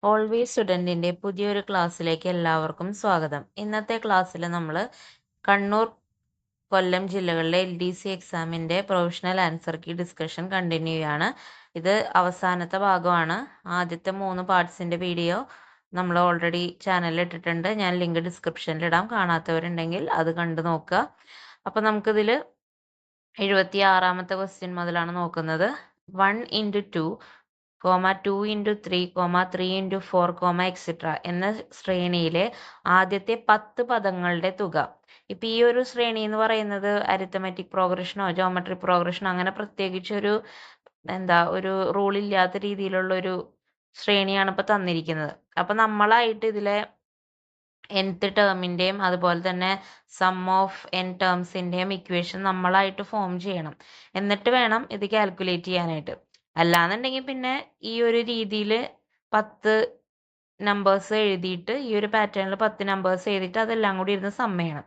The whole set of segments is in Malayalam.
ഓൾവേസ് സ്റ്റുഡൻറ്റിൻ്റെ പുതിയൊരു ക്ലാസ്സിലേക്ക് എല്ലാവർക്കും സ്വാഗതം. ഇന്നത്തെ ക്ലാസ്സിൽ നമ്മൾ കണ്ണൂർ, കൊല്ലം ജില്ലകളിലെ LDC എക്സാമിൻ്റെ provisional answer key discussion continue ചെയ്യാണ്. ഇത് അവസാനത്തെ ഭാഗമാണ്. ആദ്യത്തെ 3 പാർട്സിൻ്റെ വീഡിയോ നമ്മൾ ഓൾറെഡി ചാനലിൽ ഇട്ടിട്ടുണ്ട്. ഞാൻ ലിങ്ക് ഡിസ്ക്രിപ്ഷനിൽ ഇടാം. കാണാത്തവരുണ്ടെങ്കിൽ അത് കണ്ടു നോക്കുക. അപ്പോൾ നമുക്കിതിൽ 76ാമത്തെ ക്വസ്റ്റ്യൻ മുതലാണ് നോക്കുന്നത്. 1 into 2, 2 into 3, 3 into 4, എക്സെട്ര എന്ന ശ്രേണിയിലെ ആദ്യത്തെ 10 പദങ്ങളുടെ തുക. ഇപ്പം ഈ ഒരു ശ്രേണി എന്ന് പറയുന്നത് അരിത്തമെറ്റിക് പ്രോഗ്രഷനോ ജോമെട്രിക് പ്രോഗ്രഷനോ അങ്ങനെ പ്രത്യേകിച്ചൊരു ഒരു റൂൾ ഇല്ലാത്ത രീതിയിലുള്ള ഒരു ശ്രേണിയാണ് ഇപ്പം തന്നിരിക്കുന്നത്. അപ്പം നമ്മളായിട്ട് ഇതിലെ nth ടേമിൻ്റെയും അതുപോലെ തന്നെ സം ഓഫ് n ടേംസിൻ്റെയും ഇക്വേഷൻ നമ്മളായിട്ട് ഫോം ചെയ്യണം. എന്നിട്ട് വേണം ഇത് കാൽക്കുലേറ്റ് ചെയ്യാനായിട്ട്. അല്ലാന്നുണ്ടെങ്കിൽ പിന്നെ ഈ ഒരു രീതിയിൽ 10 നമ്പേഴ്സ് എഴുതിയിട്ട് ഈ ഒരു പാറ്റേണിൽ 10 നമ്പേഴ്സ് എഴുതിയിട്ട് അതെല്ലാം കൂടി ഇരുന്ന് സം ചെയ്യണം.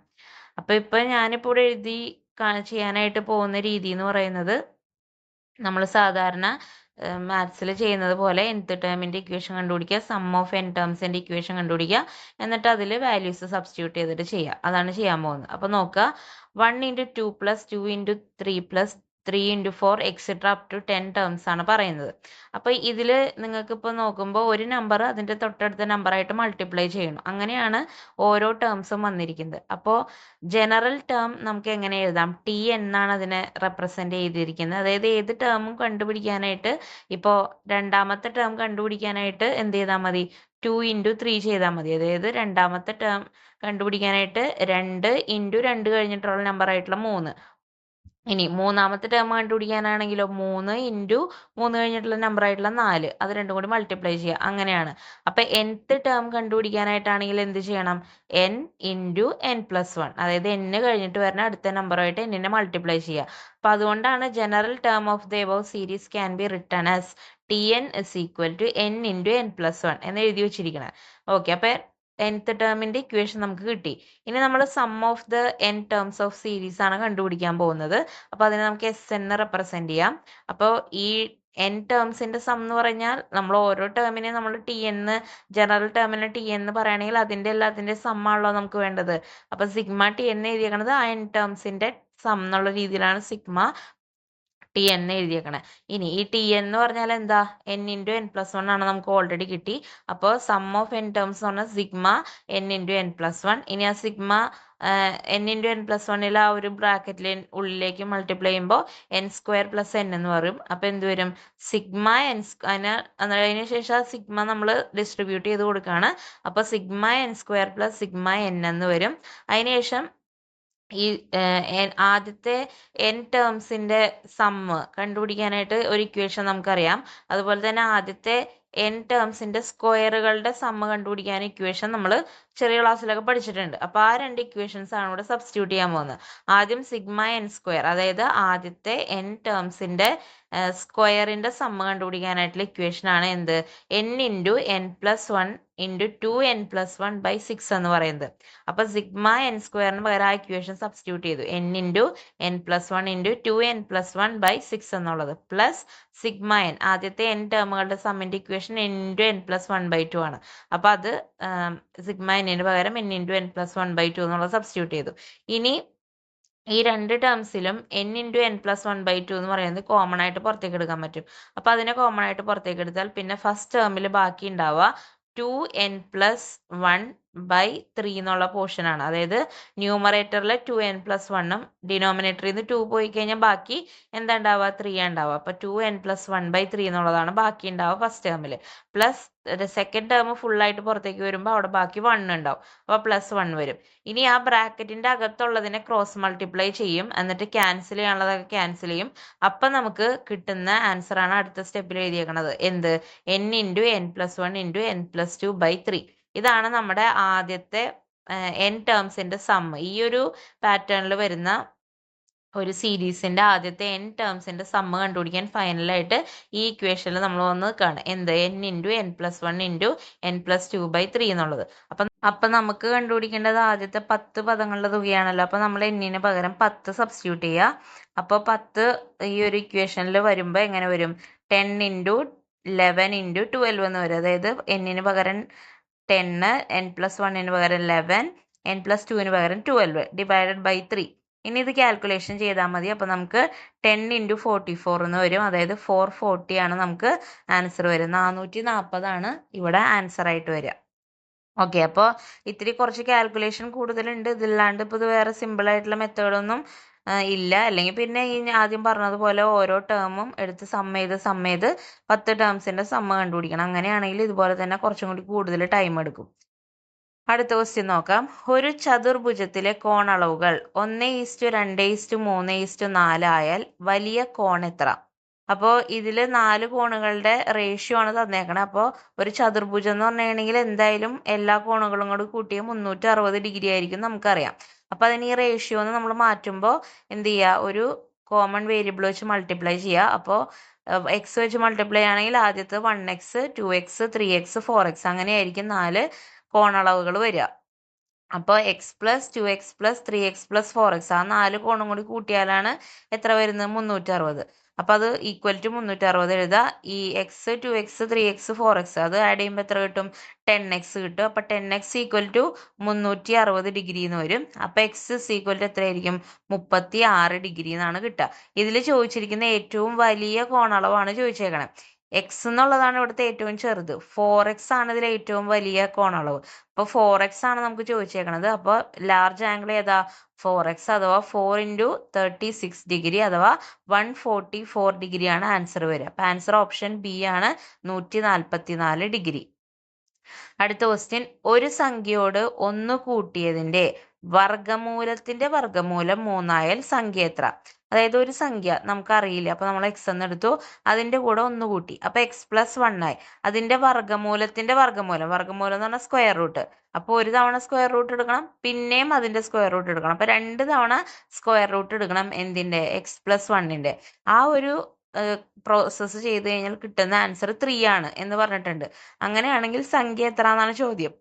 അപ്പോൾ ഇപ്പം ഞാനിപ്പോൾ ഇവിടെ എഴുതി ചെയ്യാനായിട്ട് പോകുന്ന രീതി എന്ന് പറയുന്നത് നമ്മൾ സാധാരണ മാത്സിൽ ചെയ്യുന്നത് പോലെ nth ടേമിൻ്റെ ഇക്വേഷൻ കണ്ടുപിടിക്കുക, സം ഓഫ് n ടേംസിൻ്റെ ഇക്വേഷൻ കണ്ടുപിടിക്കുക, എന്നിട്ട് അതിൽ വാല്യൂസ് സബ്സ്റ്റിറ്റ്യൂട്ട് ചെയ്തിട്ട് ചെയ്യുക. അതാണ് ചെയ്യാൻ പോകുന്നത്. അപ്പോൾ നോക്കുക, 1 into 2 plus 2 into 3 plus 3 into 4 etcetera up to 10 terms ആണ് പറയുന്നത്. അപ്പോൾ ഇതിൽ നിങ്ങൾക്ക് ഇപ്പോൾ നോക്കുമ്പോൾ ഒരു നമ്പർ അതിൻ്റെ തൊട്ടടുത്ത നമ്പറായിട്ട് മൾട്ടിപ്ലൈ ചെയ്യണം. അങ്ങനെയാണ് ഓരോ ടേംസും വന്നിരിക്കുന്നത്. അപ്പോൾ ജനറൽ ടേം നമുക്ക് എങ്ങനെ എഴുതാം? ടി എന്നാണ് അതിനെ റെപ്രസെൻ്റ് ചെയ്തിരിക്കുന്നത്. അതായത് ഏത് ടേമും കണ്ടുപിടിക്കാനായിട്ട് ഇപ്പോൾ രണ്ടാമത്തെ ടേം കണ്ടുപിടിക്കാനായിട്ട് എന്ത് ചെയ്താൽ മതി? 2 into 3 ചെയ്താൽ മതി. അതായത് രണ്ടാമത്തെ ടേം കണ്ടുപിടിക്കാനായിട്ട് 2 into 2 കഴിഞ്ഞിട്ടുള്ള നമ്പറായിട്ടുള്ള 3. ഇനി മൂന്നാമത്തെ ടേം കണ്ടുപിടിക്കാനാണെങ്കിലോ 3 into 3 കഴിഞ്ഞിട്ടുള്ള നമ്പറായിട്ടുള്ള 4. അത് രണ്ടും കൂടി മൾട്ടിപ്ലൈ ചെയ്യുക. അങ്ങനെയാണ്. അപ്പം nth ടേം കണ്ടുപിടിക്കാനായിട്ടാണെങ്കിൽ എന്ത് ചെയ്യണം? n into n+1. അതായത് n കഴിഞ്ഞിട്ട് വരുന്ന അടുത്ത നമ്പറായിട്ട് n മൾട്ടിപ്ലൈ ചെയ്യുക. അപ്പം അതുകൊണ്ടാണ് general term of the above series can be written as Tn is equal to n into n+1 എന്ന് എഴുതി വെച്ചിരിക്കണം. ഓക്കെ, അപ്പം nth ടേമിൻ്റെ ഇക്വേഷൻ നമുക്ക് കിട്ടി. ഇനി നമ്മൾ sum of the n terms of series ആണ് കണ്ടുപിടിക്കാൻ പോകുന്നത്. അപ്പോൾ അതിനെ നമുക്ക് എസ് എന്ന് റെപ്രസെൻ്റ് ചെയ്യാം. അപ്പോൾ ഈ n ടേംസിൻ്റെ സം എന്ന് പറഞ്ഞാൽ നമ്മൾ ഓരോ ടേമിനെ നമ്മൾ ടി എന്ന്, ജനറൽ ടേമിനെ ടി എന്ന് പറയുകയാണെങ്കിൽ അതിൻ്റെ എല്ലാത്തിൻ്റെ സം ആണല്ലോ നമുക്ക് വേണ്ടത്. അപ്പോൾ സിഗ്മ ടി എന്ന് എഴുതിയേക്കണത് ആ n ടേംസിൻ്റെ സം എന്നുള്ള രീതിയിലാണ് സിഗ്മ ടി എന്ന് എഴുതിയേക്കണേ. ഇനി ഈ ടി എന്ന് പറഞ്ഞാൽ എന്താ? n into n+1 ആണ്, നമുക്ക് ഓൾറെഡി കിട്ടി. അപ്പോൾ സം ഓഫ് n ടേംസ് എന്ന് പറഞ്ഞാൽ സിഗ്മ n into n+1. ഇനി ആ സിഗ്മ n into n+1 ആ ഒരു ബ്രാക്കറ്റിൽ ഉള്ളിലേക്ക് മൾട്ടിപ്ലൈ ചെയ്യുമ്പോൾ n² + n എന്ന് പറയും. അപ്പോൾ എന്ത് വരും? Sigma n. അതിന് ശേഷം ആ സിഗ്മ നമ്മൾ ഡിസ്ട്രിബ്യൂട്ട് ചെയ്ത് കൊടുക്കുകയാണ്. അപ്പോൾ സിഗ്മ n² + സിഗ്മ n എന്ന് വരും. അതിനുശേഷം ഈ ആദ്യത്തെ n ടേംസിൻ്റെ സമ്മ് കണ്ടുപിടിക്കാനായിട്ട് ഒരു ഇക്വേഷൻ നമുക്കറിയാം. അതുപോലെ തന്നെ ആദ്യത്തെ n ടേംസിൻ്റെ സ്ക്വയറുകളുടെ സമ്മ് കണ്ടുപിടിക്കാൻ ഇക്വേഷൻ നമ്മൾ ചെറിയ ക്ലാസ്സിലൊക്കെ പഠിച്ചിട്ടുണ്ട്. അപ്പോൾ ആ 2 ഇക്വേഷൻസ് ആണ് ഇവിടെ സബ്സ്റ്റിറ്റ്യൂട്ട് ചെയ്യാൻ പോകുന്നത്. ആദ്യം സിഗ്മ n², അതായത് ആദ്യത്തെ n ടേംസിൻ്റെ സ്ക്വയറിൻ്റെ സമ്മ് കണ്ടുപിടിക്കാനായിട്ടുള്ള ഇക്വേഷനാണ് എന്ത്? n into n+1 into 2n+1/6 എന്ന് പറയുന്നത്. അപ്പോൾ സിഗ്മ n² പകരം ആ ഇക്വേഷൻ സബ്സ്റ്റിറ്റ്യൂട്ട് ചെയ്തു. n into n+1 into 2n+1/6 എന്നുള്ളത് പ്ലസ് സിഗ്മ n, ആദ്യത്തെ n ടേമുകളുടെ സമ്മിൻ്റെ ഇക്വേഷൻ n into n+1/2 ആണ്. അപ്പോൾ അത് സിഗ്മ n പകരം n into n+1/2 എന്നുള്ളത് സബ്സ്റ്റിറ്റ്യൂട്ട് ചെയ്തു. ഇനി ഈ 2 ടേംസിലും n into n+1/2 എന്ന് പറയുന്നത് കോമൺ ആയിട്ട് പുറത്തേക്ക് എടുക്കാൻ പറ്റും. അപ്പോൾ അതിനെ കോമൺ ആയിട്ട് പുറത്തേക്ക് എടുത്താൽ പിന്നെ ഫസ്റ്റ് ടേമിൽ ബാക്കി ഉണ്ടാവുക 2n+1/3 എന്നുള്ള പോർഷനാണ്. അതായത് ന്യൂമറേറ്ററിൽ 2n+1ഉം ഡിനോമിനേറ്ററിൽ നിന്ന് 2 പോയി കഴിഞ്ഞാൽ ബാക്കി എന്താ ഉണ്ടാവുക? 3 ഉണ്ടാവുക. അപ്പോൾ 2n+1/3 എന്നുള്ളതാണ് ബാക്കി ഉണ്ടാവുക ഫസ്റ്റ് ടേമിൽ. പ്ലസ് സെക്കൻഡ് ടേം ഫുള്ളായിട്ട് പുറത്തേക്ക് വരുമ്പോൾ അവിടെ ബാക്കി 1 ഉണ്ടാവും. അപ്പോൾ +1 വരും. ഇനി ആ ബ്രാക്കറ്റിൻ്റെ അകത്തുള്ളതിനെ ക്രോസ് മൾട്ടിപ്ലൈ ചെയ്യും, എന്നിട്ട് ക്യാൻസൽ ചെയ്യാനുള്ളതൊക്കെ ക്യാൻസൽ ചെയ്യും. അപ്പം നമുക്ക് കിട്ടുന്ന ആൻസർ ആണ് അടുത്ത സ്റ്റെപ്പിൽ എഴുതിയേക്കണത്. എന്ത്? n into n+1 into n+2/3. ഇതാണ് നമ്മുടെ ആദ്യത്തെ n ടേംസിൻ്റെ സമ്മ്. ഈ ഒരു പാറ്റേണിൽ വരുന്ന ഒരു സീരീസിൻ്റെ ആദ്യത്തെ n ടേംസിൻ്റെ സമ്മ് കണ്ടുപിടിക്കാൻ ഫൈനലായിട്ട് ഈ ഇക്വേഷനിൽ നമ്മൾ വന്ന് കാണും. എന്ത്? n into n+1 into n+2/3 എന്നുള്ളത്. അപ്പം നമുക്ക് കണ്ടുപിടിക്കേണ്ടത് ആദ്യത്തെ 10 പദങ്ങളുടെ തുകയാണല്ലോ. അപ്പോൾ നമ്മൾ n പകരം 10 സബ്സ്റ്റിറ്റ്യൂട്ട് ചെയ്യുക. അപ്പോൾ 10 ഈ ഒരു ഇക്വേഷനിൽ വരുമ്പോൾ എങ്ങനെ വരും? 10 into 11 ഇൻറ്റു 12 എന്ന് വരും. അതായത് എന്നിന് പകരം 10, n+1 പകരം 11, n+2 പകരം 12 ഡിവൈഡഡ് ബൈ 3. ഇനി ഇത് കാൽക്കുലേഷൻ ചെയ്താൽ മതി. അപ്പോൾ നമുക്ക് 10 ഇൻറ്റു 44 എന്ന് വരും. അതായത് 440 ആണ് നമുക്ക് ആൻസർ വരും. 440 ഇവിടെ ആൻസർ ആയിട്ട് വരിക. ഓക്കെ, അപ്പോൾ ഇത്തിരി കുറച്ച് കാൽക്കുലേഷൻ കൂടുതലുണ്ട്. ഇതില്ലാണ്ട് ഇപ്പോൾ ഇത് വേറെ സിമ്പിൾ ആയിട്ടുള്ള മെത്തേഡൊന്നും ഇല്ല. അല്ലെങ്കിൽ പിന്നെ ഈ ആദ്യം പറഞ്ഞതുപോലെ ഓരോ ടേമും എടുത്ത് സമ്മ് ചെയ്ത് 10 ടേംസിന്റെ സമ്മ് കണ്ടുപിടിക്കണം. അങ്ങനെയാണെങ്കിൽ ഇതുപോലെ തന്നെ കുറച്ചും കൂടി കൂടുതൽ ടൈം എടുക്കും. അടുത്ത ക്വസ്റ്റ്യൻ നോക്കാം. ഒരു ചതുർഭുജത്തിലെ കോണളവുകൾ 1:2:3:4 ആയാൽ വലിയ കോൺ എത്ര? അപ്പോൾ ഇതിൽ 4 കോണുകളുടെ റേഷ്യോ ആണ് തന്നേക്കണത്. അപ്പോൾ ഒരു ചതുർഭുജം എന്ന് പറഞ്ഞിട്ടുണ്ടെങ്കിൽ എന്തായാലും എല്ലാ കോണുകളും കൂടി കൂട്ടിയ 360 ഡിഗ്രി ആയിരിക്കും നമുക്കറിയാം. അപ്പോൾ അതിന് ഈ റേഷ്യോ നമ്മൾ മാറ്റുമ്പോൾ എന്ത് ചെയ്യുക, ഒരു കോമൺ വേരിയബിൾ വെച്ച് മൾട്ടിപ്ലൈ ചെയ്യുക. അപ്പോൾ എക്സ് വെച്ച് മൾട്ടിപ്ലൈ ആണെങ്കിൽ ആദ്യത്തെ 1x 2x 3x 4x അങ്ങനെയായിരിക്കും 4 കോണളവുകൾ വരിക. അപ്പോൾ x+2x+3x+4x ആ 4 കോണും കൂടി കൂട്ടിയാലാണ് എത്ര വരുന്നത്? 360. അപ്പോൾ അത് ഈക്വൽ ടു 360 എഴുതുക. ഈ x 2x 3x 4x അത് ആഡ് ചെയ്യുമ്പോൾ എത്ര കിട്ടും? 10x കിട്ടും. അപ്പോൾ 10x ഈക്വൽ ടു 360 ഡിഗ്രി എന്ന് വരും. അപ്പോൾ x ഈക്വൽ ടു എത്രയായിരിക്കും? 36 ഡിഗ്രി എന്നാണ് കിട്ടുക. ഇതിൽ ചോദിച്ചിരിക്കുന്ന ഏറ്റവും വലിയ കോണളവാണ് ചോദിച്ചേക്കണേ. എക്സ് എന്നുള്ളതാണ് ഇവിടുത്തെ ഏറ്റവും ചെറുത്. 4x ആണ് ഇതിൽ ഏറ്റവും വലിയ കോണളവ്. അപ്പോൾ 4x ആണ് നമുക്ക് ചോദിച്ചേക്കണത്. അപ്പോൾ ലാർജ് ആംഗിൾ ഏതാ? 4x അഥവാ 4 ഇൻറ്റു 36 ഡിഗ്രി അഥവാ 144 ഡിഗ്രിയാണ് ആൻസർ വരിക. അപ്പോൾ ആൻസർ ഓപ്ഷൻ ബി ആണ്, 144 ഡിഗ്രി. അടുത്ത ക്വസ്റ്റ്യൻ. ഒരു സംഖ്യയോട് 1 കൂട്ടിയതിന്റെ വർഗമൂലത്തിന്റെ വർഗമൂലം 3 ആയാൽ സംഖ്യ എത്ര? അതായത് ഒരു സംഖ്യ നമുക്കറിയില്ല, അപ്പൊ നമ്മൾ എക്സ് എന്ന് എടുത്തു, അതിന്റെ കൂടെ 1 കൂട്ടി, അപ്പൊ x+1 ആയി. അതിന്റെ വർഗമൂലത്തിന്റെ വർഗമൂലം എന്ന് പറഞ്ഞാൽ സ്ക്വയർ റൂട്ട്. അപ്പോൾ ഒരു തവണ സ്ക്വയർ റൂട്ട് എടുക്കണം, പിന്നെയും അതിന്റെ സ്ക്വയർ റൂട്ട് എടുക്കണം. അപ്പൊ 2 തവണ സ്ക്വയർ റൂട്ട് എടുക്കണം. എന്തിന്റെ? x+1ന്റെ. ആ ഒരു പ്രോസസ്സ് ചെയ്ത് കഴിഞ്ഞാൽ കിട്ടുന്ന ആൻസർ 3 ആണ് എന്ന് പറഞ്ഞിട്ടുണ്ട്. അങ്ങനെയാണെങ്കിൽ സംഖ്യ എത്ര എന്നാണ് ചോദ്യം.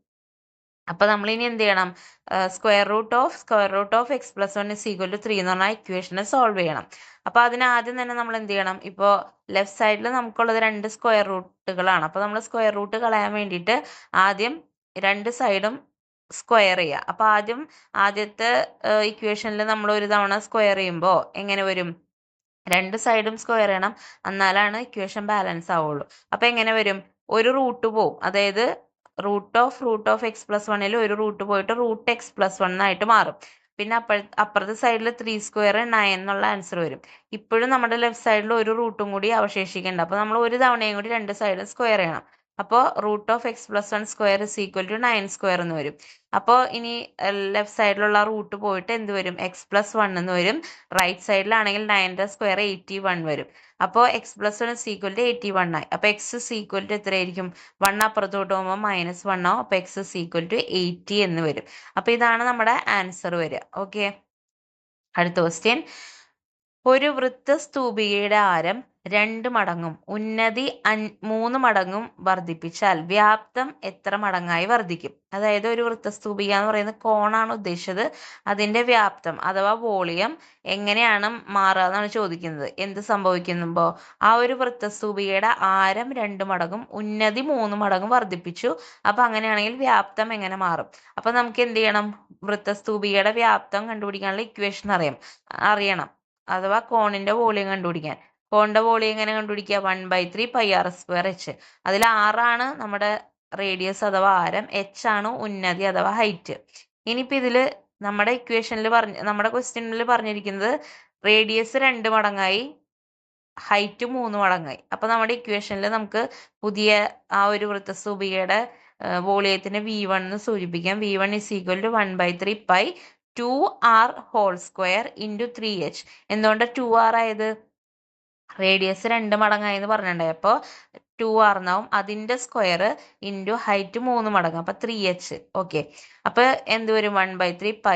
അപ്പൊ നമ്മൾ ഇനി എന്ത് ചെയ്യണം? സ്ക്വയർ റൂട്ട് ഓഫ് x+1 = 3 എന്ന് പറഞ്ഞാൽ ഇക്വേഷനെ സോൾവ് ചെയ്യണം. അപ്പൊ അതിന് ആദ്യം തന്നെ നമ്മൾ എന്ത് ചെയ്യണം? ഇപ്പോൾ ലെഫ്റ്റ് സൈഡിൽ നമുക്കുള്ളത് 2 സ്ക്വയർ റൂട്ടുകളാണ്. അപ്പൊ നമ്മൾ സ്ക്വയർ റൂട്ട് കളയാൻ വേണ്ടിയിട്ട് ആദ്യം 2 സൈഡും സ്ക്വയർ ചെയ്യുക. അപ്പൊ ആദ്യത്തെ ഇക്വേഷനിൽ നമ്മൾ ഒരു തവണ സ്ക്വയർ ചെയ്യുമ്പോൾ എങ്ങനെ വരും? 2 സൈഡും സ്ക്വയർ ചെയ്യണം, എന്നാലാണ് ഇക്വേഷൻ ബാലൻസ് ആവുള്ളൂ. അപ്പൊ എങ്ങനെ വരും? ഒരു റൂട്ട് പോവും. അതായത് റൂട്ട് ഓഫ് x+1 ഒരു റൂട്ട് പോയിട്ട് √x+1 ആയിട്ട് മാറും. പിന്നെ അപ്പുറത്തെ സൈഡിൽ 3² 9 എന്നുള്ള ആൻസർ വരും. ഇപ്പോഴും നമ്മുടെ ലെഫ്റ്റ് സൈഡിൽ ഒരു റൂട്ടും കൂടി അവശേഷിക്കുന്നുണ്ട്. അപ്പൊ നമ്മൾ ഒരു തവണയും കൂടി 2 സൈഡും സ്ക്വയർ ചെയ്യണം. അപ്പോൾ √x+1² = 9² എന്ന് വരും. അപ്പോൾ ഇനി ലെഫ്റ്റ് സൈഡിലുള്ള റൂട്ട് പോയിട്ട് എന്ത് വരും? x+1 എന്ന് വരും. റൈറ്റ് സൈഡിലാണെങ്കിൽ 9² 81 വരും. അപ്പോൾ x+1 = 81 ആയി. അപ്പോൾ x = എത്രയായിരിക്കും? 1 അപ്പുറത്തോട്ട് പോകുമ്പോൾ -1 ആവും. അപ്പോൾ x = 80 എന്ന് വരും. അപ്പോൾ ഇതാണ് നമ്മുടെ ആൻസർ വരിക. ഓക്കെ, അടുത്ത ക്വസ്റ്റ്യൻ. ഒരു വൃത്തസ്തൂപികയുടെ ആരം 2 മടങ്ങും ഉന്നതി 3 മടങ്ങും വർദ്ധിപ്പിച്ചാൽ വ്യാപ്തം എത്ര മടങ്ങായി വർദ്ധിക്കും? അതായത് ഒരു വൃത്തസ്തൂപിക എന്ന് പറയുന്നത് കോണാണ് ഉദ്ദേശിച്ചത്. അതിന്റെ വ്യാപ്തം അഥവാ വോളിയം എങ്ങനെയാണ് മാറുക എന്നാണ് ചോദിക്കുന്നത്. എന്ത് സംഭവിക്കുമ്പോൾ ആ ഒരു വൃത്തസ്തൂപികയുടെ ആരം 2 മടങ്ങും ഉന്നതി 3 മടങ്ങും വർദ്ധിപ്പിച്ചു. അപ്പൊ അങ്ങനെയാണെങ്കിൽ വ്യാപ്തം എങ്ങനെ മാറും? അപ്പൊ നമുക്ക് എന്ത് ചെയ്യണം? വൃത്തസ്തൂപികയുടെ വ്യാപ്തം കണ്ടുപിടിക്കാനുള്ള ഇക്വേഷൻ അറിയണം. അഥവാ കോണിന്റെ വോളിയം കണ്ടുപിടിക്കാൻ. കോണിന്റെ വോളിയം എങ്ങനെ കണ്ടുപിടിക്കുക? 1/3 πr²h. അതിൽ r ആണ് നമ്മുടെ റേഡിയസ് അഥവാ ആരം, h ആണ് ഉന്നതി അഥവാ ഹൈറ്റ്. ഇനിയിപ്പോ ഇതില് നമ്മുടെ നമ്മുടെ ക്വസ്റ്റ്യനിൽ പറഞ്ഞിരിക്കുന്നത് റേഡിയസ് 2 മടങ്ങായി, ഹൈറ്റ് 3 മടങ്ങായി. അപ്പൊ നമ്മുടെ ഇക്വേഷനിൽ നമുക്ക് പുതിയ ആ ഒരു വൃത്തസ്തൂപികയുടെ വോളിയത്തിന് v1 എന്ന് സൂചിപ്പിക്കാം. v1 = 1/3 π 2r² × 3h. എന്തുകൊണ്ട് 2r ആയത്? റേഡിയസ് 2 മടങ്ങായി എന്ന് പറഞ്ഞിട്ടുണ്ടായി. അപ്പോൾ 2r എന്നാവും. അതിന്റെ സ്ക്വയർ ഇൻറ്റു ഹൈറ്റ് 3 മടങ്ങ്, അപ്പൊ 3h. ഓക്കെ, അപ്പൊ എന്ത് വരും? 1/3 π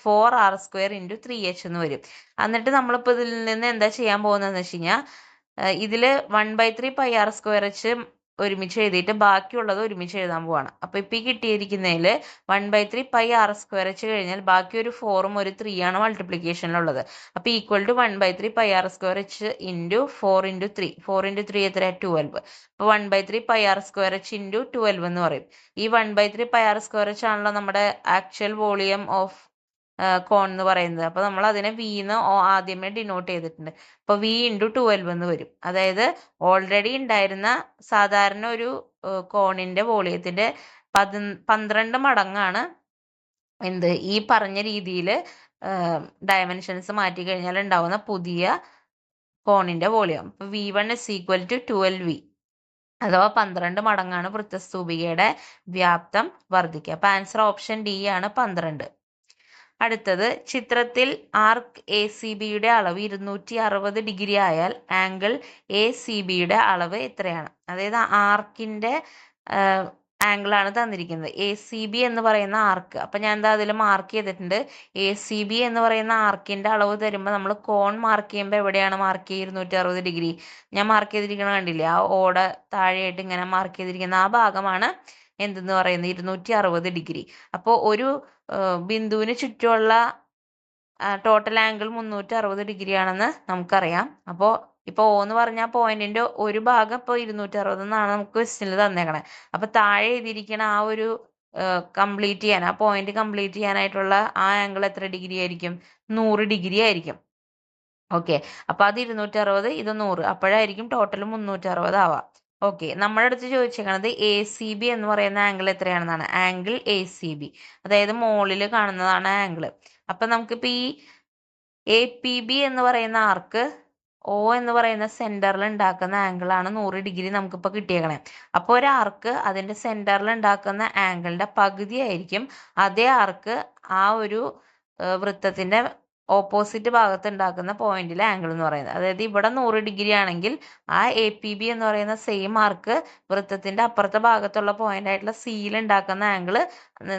4r² × 3h എന്ന് വരും. എന്നിട്ട് നമ്മളിപ്പോ ഇതിൽ നിന്ന് എന്താ ചെയ്യാൻ പോകുന്നതെന്ന് വെച്ച് കഴിഞ്ഞാൽ ഇതില് 1/3 πr²h ഒരുമിച്ച് എഴുതിയിട്ട് ബാക്കിയുള്ളത് ഒരുമിച്ച് എഴുതാൻ പോവാണ്. അപ്പൊ ഇപ്പൊ ഈ കിട്ടിയിരിക്കുന്നതിൽ 1/3 പൈ ആർ സ്ക്വയർ വെച്ച് കഴിഞ്ഞാൽ ബാക്കി ഒരു 4ഉം ഒരു 3 ആണ് മൾട്ടിപ്ലിക്കേഷനിലുള്ളത്. അപ്പൊ equal to 1/3 pi r square വെച്ച് ഇൻറ്റു 4 × 3. 4 × 3 എത്ര? 12. അപ്പൊ 1/3 പൈ ആർ സ്ക്വയർ വെച്ച് ഇൻറ്റു 12 എന്ന് പറയും. ഈ 1/3 പൈ ആർ സ്ക്വയർ വെച്ചാണല്ലോ നമ്മുടെ ആക്ച്വൽ വോളിയം ഓഫ് കോൺ എന്ന് പറയുന്നത്. അപ്പൊ നമ്മൾ അതിനെ വി എന്ന് ആദ്യമേ ഡിനോട്ട് ചെയ്തിട്ടുണ്ട്. അപ്പൊ വി × 12 എന്ന് വരും. അതായത് ഓൾറെഡി ഉണ്ടായിരുന്ന സാധാരണ ഒരു കോണിന്റെ വോളിയത്തിന്റെ 12 മടങ്ങാണ് എന്ത് ഈ പറഞ്ഞ രീതിയിൽ ഡയമെൻഷൻസ് മാറ്റി കഴിഞ്ഞാൽ ഉണ്ടാവുന്ന പുതിയ കോണിന്റെ വോളിയം. അപ്പൊ V1 = 12V, അഥവാ 12 മടങ്ങാണ് വൃത്തസ്തൂപികയുടെ വ്യാപ്തം വർദ്ധിക്കുക. അപ്പൊ ആൻസർ ഓപ്ഷൻ ഡി ആണ് 12. അടുത്തത്, ചിത്രത്തിൽ ആർക്ക് എ സി ബിയുടെ അളവ് 260 ഡിഗ്രി ആയാൽ ആംഗിൾ എ സി ബിയുടെ അളവ് എത്രയാണ്? അതായത് ആർക്കിന്റെ ആംഗിൾ ആണ് തന്നിരിക്കുന്നത്. എ സി ബി എന്ന് പറയുന്ന ആർക്ക്. അപ്പൊ ഞാൻ എന്താ അതിൽ മാർക്ക് ചെയ്തിട്ടുണ്ട്. എ സി ബി എന്ന് പറയുന്ന ആർക്കിന്റെ അളവ് തരുമ്പോൾ നമ്മൾ കോൺ മാർക്ക് ചെയ്യുമ്പോൾ എവിടെയാണ് മാർക്ക് ചെയ്യുക? 260 ഡിഗ്രി. ഞാൻ മാർക്ക് ചെയ്തിരിക്കണ കണ്ടില്ലേ? ആ ഓട താഴെയായിട്ട് ഇങ്ങനെ മാർക്ക് ചെയ്തിരിക്കുന്ന ആ ഭാഗമാണ് എന്തെന്ന് പറയുന്നത്? 260 ഡിഗ്രി. അപ്പോൾ ഒരു ബിന്ദുവിന് ചുറ്റുമുള്ള ടോട്ടൽ ആംഗിൾ 360 ഡിഗ്രി ആണെന്ന് നമുക്കറിയാം. അപ്പോൾ ഇപ്പൊ O എന്ന് പറഞ്ഞ പോയിന്റിന്റെ ഒരു ഭാഗം ഇപ്പോൾ 260 എന്നാണ് നമുക്ക് ക്വസ്റ്റ്യനിൽ തന്നേക്കണേ. അപ്പൊ താഴെ എഴുതിയിരിക്കണ ആ ഒരു കംപ്ലീറ്റ് ചെയ്യാൻ, ആ പോയിന്റ് കംപ്ലീറ്റ് ചെയ്യാനായിട്ടുള്ള ആ ആംഗിൾ എത്ര ഡിഗ്രി ആയിരിക്കും? 100 ഡിഗ്രി ആയിരിക്കും. ഓക്കെ, അപ്പൊ അത് 260, ഇത് 100, അപ്പോഴായിരിക്കും ടോട്ടൽ 360 ആവാം. ഓക്കെ, നമ്മുടെ അടുത്ത് ചോദിച്ചേക്കണത് എ സി ബി എന്ന് പറയുന്ന ആംഗിൾ എത്രയാണെന്നാണ്. ആംഗിൾ എ സി ബി, അതായത് മുകളിൽ കാണുന്നതാണ് ആംഗിൾ. അപ്പൊ നമുക്കിപ്പോ ഈ എ പി ബി എന്ന് പറയുന്ന ആർക്ക് O എന്ന് പറയുന്ന സെന്ററിൽ ഉണ്ടാക്കുന്ന ആംഗിൾ ആണ് 100 ഡിഗ്രി നമുക്കിപ്പോൾ കിട്ടിയേക്കണേ. അപ്പോൾ ഒരു ആർക്ക് അതിന്റെ സെന്ററിൽ ഉണ്ടാക്കുന്ന ആംഗിളിന്റെ പകുതി ആയിരിക്കും അതേ ആർക്ക് ആ ഒരു വൃത്തത്തിന്റെ ഓപ്പോസിറ്റ് ഭാഗത്ത് ഉണ്ടാക്കുന്ന പോയിന്റിലെ ആംഗിൾ എന്ന് പറയുന്നത്. അതായത് ഇവിടെ 100 ഡിഗ്രി ആണെങ്കിൽ ആ എ പി ബി എന്ന് പറയുന്ന സെയിം ആർക്ക് വൃത്തത്തിന്റെ അപ്പുറത്തെ ഭാഗത്തുള്ള പോയിന്റ് ആയിട്ടുള്ള സിയിൽ ഉണ്ടാക്കുന്ന ആംഗിൾ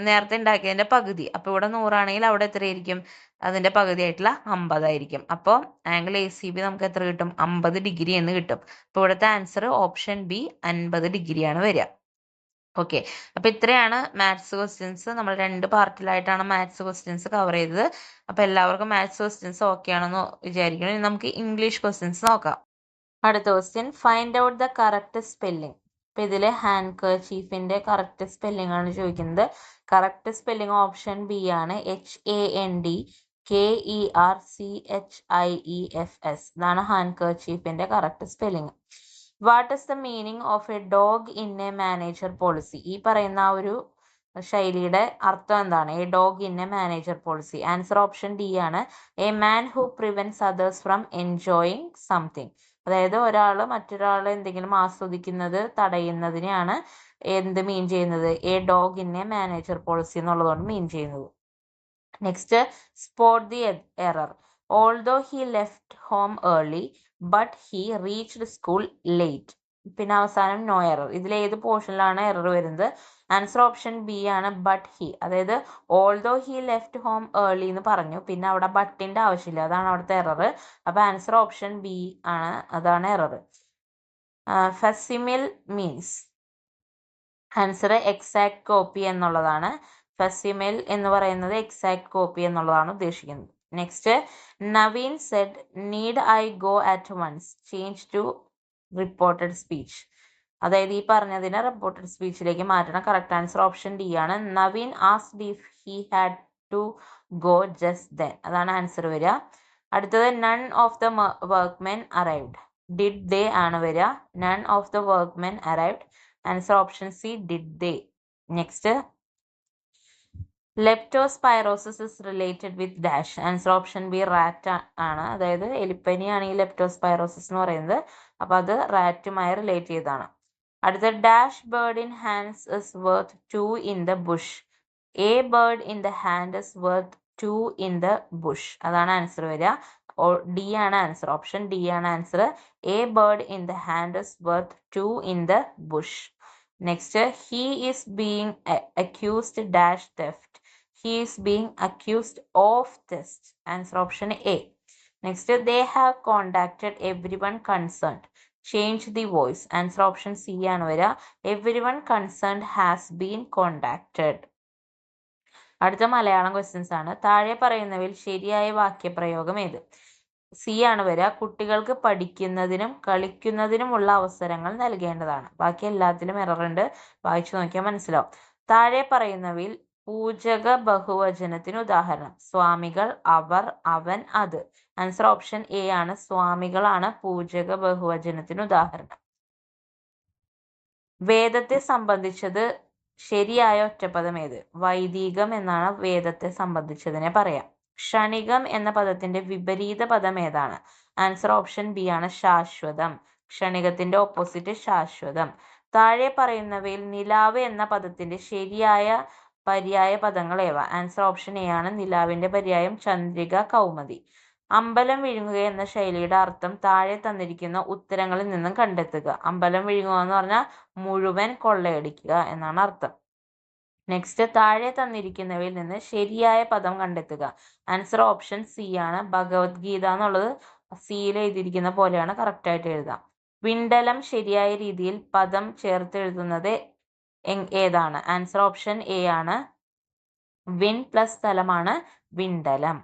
നേരത്തെ ഉണ്ടാക്കിയതിന്റെ പകുതി. അപ്പൊ ഇവിടെ 100 ആണെങ്കിൽ അവിടെ എത്രയായിരിക്കും? അതിന്റെ പകുതി ആയിട്ടുള്ള 50 ആയിരിക്കും. അപ്പോൾ ആംഗിൾ എ സി ബി നമുക്ക് എത്ര കിട്ടും? 50 ഡിഗ്രി എന്ന് കിട്ടും. അപ്പോൾ ഇവിടുത്തെ ആൻസർ ഓപ്ഷൻ ബി 50 ഡിഗ്രിയാണ് വരിക. ഓക്കെ, അപ്പൊ ഇത്രയാണ് മാത്സ് ക്വസ്റ്റ്യൻസ്. നമ്മൾ 2 പാർട്ടിലായിട്ടാണ് മാത്സ് ക്വസ്റ്റ്യൻസ് കവർ ചെയ്തത്. അപ്പൊ എല്ലാവർക്കും മാത്സ് ക്വസ്റ്റ്യൻസ് ഓക്കെ ആണെന്ന് വിചാരിക്കണം. ഇനി നമുക്ക് ഇംഗ്ലീഷ് ക്വസ്റ്റ്യൻസ് നോക്കാം. അടുത്ത question, find out the correct spelling. അപ്പൊ ഇതില് ഹാൻഡ് കർച്ചീഫിന്റെ കറക്റ്റ് സ്പെല്ലിംഗ് ആണ് ചോദിക്കുന്നത്. കറക്റ്റ് സ്പെല്ലിംഗ് ഓപ്ഷൻ ബി ആണ്. HANDKERCHIEFS. ഇതാണ് ഹാൻഡ് കർച്ചീഫിന്റെ correct spelling. What is the meaning of a dog in a manager policy? ഈ പറയുന്ന ആ ഒരു ശൈലിയുടെ അർത്ഥം എന്താണ്? A dog in a manager policy. Answer option D ആണ്. A man who prevents others from enjoying something. അതായത് ഒരാൾ മറ്റൊരാൾ എന്തെങ്കിലും ആസ്വദിക്കുന്നത് തടയുന്നതിനെയാണ് എന്ത് മീൻ ചെയ്യുന്നത്? A dog in a manager policy എന്നുള്ളതുകൊണ്ട് മീൻ ചെയ്യുന്നത്. Next, spot the error. Although he left home early but he reached school late. പിന്നെ അവസാനം നോ എറർ. ഇതിൽ ഏത് പോർഷനിലാണ് എറർ വരുന്നത്? ആൻസർ ഓപ്ഷൻ ബി ആണ്, ബട്ട് ഹി. അതായത് although he left home early എന്ന് പറഞ്ഞു, പിന്നെ അവിടെ ബട്ടിന്റെ ആവശ്യമില്ല, അതാണ് അവിടുത്തെ എറർ. അപ്പൊ ആൻസർ ഓപ്ഷൻ ബി ആണ്, അതാണ് error. Facsimile means. Answer exact copy എന്നുള്ളതാണ്. ഫെസിമിൽ എന്ന് പറയുന്നത് എക്സാക്ട് കോപ്പി എന്നുള്ളതാണ് ഉദ്ദേശിക്കുന്നത്. Next, Naveen said need I go at once change to reported speech. അതായത് ഈ പറഞ്ഞതിനെ റിപ്പോർട്ടഡ് സ്പീച്ചിലേക്ക് മാറ്റണം. കറക്റ്റ് ആൻസർ ഓപ്ഷൻ ഡി ആണ്. Naveen asked if he had to go just then. അതാണ് ആൻസർ വരിക. അടുത്തത്, none of the workmen arrived. Did they ആണ് വരിക. None of the workmen arrived. Answer option C, did they. Next, leptospirosis is related with dash. Answer option B, rat ആണ്. അതായത് എലിപ്പനിയാണ് ഈ ലെപ്റ്റോസ്പൈറോസിസ് എന്ന് പറയുന്നത്. അപ്പൊ അത് റാറ്റുമായി റിലേറ്റ് ചെയ്തതാണ്. അടുത്ത, dash bird in hands is worth 2 in the Bush. A bird in the hand is worth 2 in the Bush. അതാണ് ആൻസർ വരിക. ഡി ആണ് ആൻസർ. ഓപ്ഷൻ ഡി ആണ് answer. A bird in the hand is worth 2 in the Bush. Next, he is being accused dash theft. He is being accused of theft. Answer option A. Next, they have contacted everyone concerned. Change the voice. Answer option C ആണ് വരിക. Everyone concerned has been contacted. അടുത്ത മലയാളം ക്വസ്റ്റ്യൻസ് ആണ്. താഴെ പറയുന്നവയിൽ ശരിയായ വാക്യപ്രയോഗം ഏത്? സി ആണ് വരിക. കുട്ടികൾക്ക് പഠിക്കുന്നതിനും കളിക്കുന്നതിനുമുള്ള അവസരങ്ങൾ നൽകേണ്ടതാണ്. ബാക്കി എല്ലാത്തിലും എററുണ്ട്, വായിച്ചു നോക്കിയാൽ മനസ്സിലാവും. താഴെ പറയുന്നവയിൽ പൂജക ബഹുവചനത്തിന് ഉദാഹരണം. സ്വാമികൾ, അവർ, അവൻ, അത്. ആൻസർ ഓപ്ഷൻ എ ആണ്. സ്വാമികളാണ് പൂജക ബഹുവചനത്തിന് ഉദാഹരണം. വേദത്തെ സംബന്ധിച്ചത് ശരിയായ ഒറ്റപ്പദം ഏത്? വൈദികം എന്നാണ് വേദത്തെ സംബന്ധിച്ചതിനെ പറയാം. ക്ഷണികം എന്ന പദത്തിന്റെ വിപരീത പദം ഏതാണ്? ആൻസർ ഓപ്ഷൻ ബി ആണ്. ശാശ്വതം. ക്ഷണികത്തിന്റെ ഓപ്പോസിറ്റ് ശാശ്വതം. താഴെ പറയുന്നവയിൽ നിലാവ് എന്ന പദത്തിന്റെ ശരിയായ പര്യായ പദങ്ങൾ ഏവ? ആൻസർ ഓപ്ഷൻ എ ആണ്. നിലാവിന്റെ പര്യായം ചന്ദ്രിക, കൗമുദി. അമ്പലം വിഴുങ്ങുക എന്ന ശൈലിയുടെ അർത്ഥം താഴെ തന്നിരിക്കുന്ന ഉത്തരങ്ങളിൽ നിന്നും കണ്ടെത്തുക. അമ്പലം വിഴുങ്ങുക എന്ന് പറഞ്ഞാൽ മുഴുവൻ കൊള്ളയടിക്കുക എന്നാണ് അർത്ഥം. നെക്സ്റ്റ്, താഴെ തന്നിരിക്കുന്നവയിൽ നിന്ന് ശരിയായ പദം കണ്ടെത്തുക. ആൻസർ ഓപ്ഷൻ സി ആണ്. ഭഗവത്ഗീത എന്നുള്ളത് സിയിൽ എഴുതിയിരിക്കുന്ന പോലെയാണ്, കറക്റ്റ് ആയിട്ട് എഴുതാം. വിണ്ടലം ശരിയായ രീതിയിൽ പദം ചേർത്ത് എഴുതുന്നത് ഏതാണ്? ആൻസർ ഓപ്ഷൻ എ ആണ്. വിൻ പ്ലസ് സ്ഥലമാണ് വിണ്ടലം.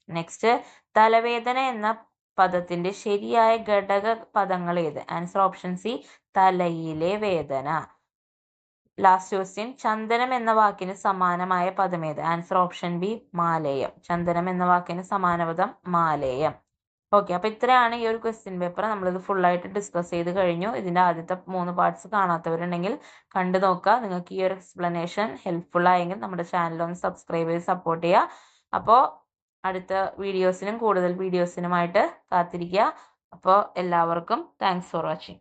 നെക്സ്റ്റ്, തലവേദന എന്ന പദത്തിന്റെ ശരിയായ ഘടക പദങ്ങൾ ഏത്? Answer option C. തലയിലെ വേദന. ലാസ്റ്റ് ക്വസ്റ്റ്യൻ, ചന്ദനം എന്ന വാക്കിന് സമാനമായ പദം ഏത്? Answer option B. മാലേയം. ചന്ദനം എന്ന വാക്കിന് സമാന പദം മാലേയം. ഓക്കെ, അപ്പൊ ഇത്രയാണ് ഈ ഒരു ക്വസ്റ്റ്യൻ പേപ്പർ. നമ്മളിത് ഫുള്ളായിട്ട് ഡിസ്കസ് ചെയ്ത് കഴിഞ്ഞു. ഇതിന്റെ ആദ്യത്തെ 3 പാർട്സ് കാണാത്തവരുണ്ടെങ്കിൽ കണ്ടു നോക്കുക. നിങ്ങൾക്ക് ഈ ഒരു എക്സ്പ്ലനേഷൻ ഹെൽപ്ഫുൾ ആയെങ്കിൽ നമ്മുടെ ചാനൽ ഒന്ന് സബ്സ്ക്രൈബ് ചെയ്ത് സപ്പോർട്ട് ചെയ്യുക. അപ്പോൾ അടുത്ത വീഡിയോസിനും കൂടുതൽ വീഡിയോസിനുമായിട്ട് കാത്തിരിക്കുക. അപ്പോൾ എല്ലാവർക്കും താങ്ക്സ് ഫോർ വാച്ചിങ്.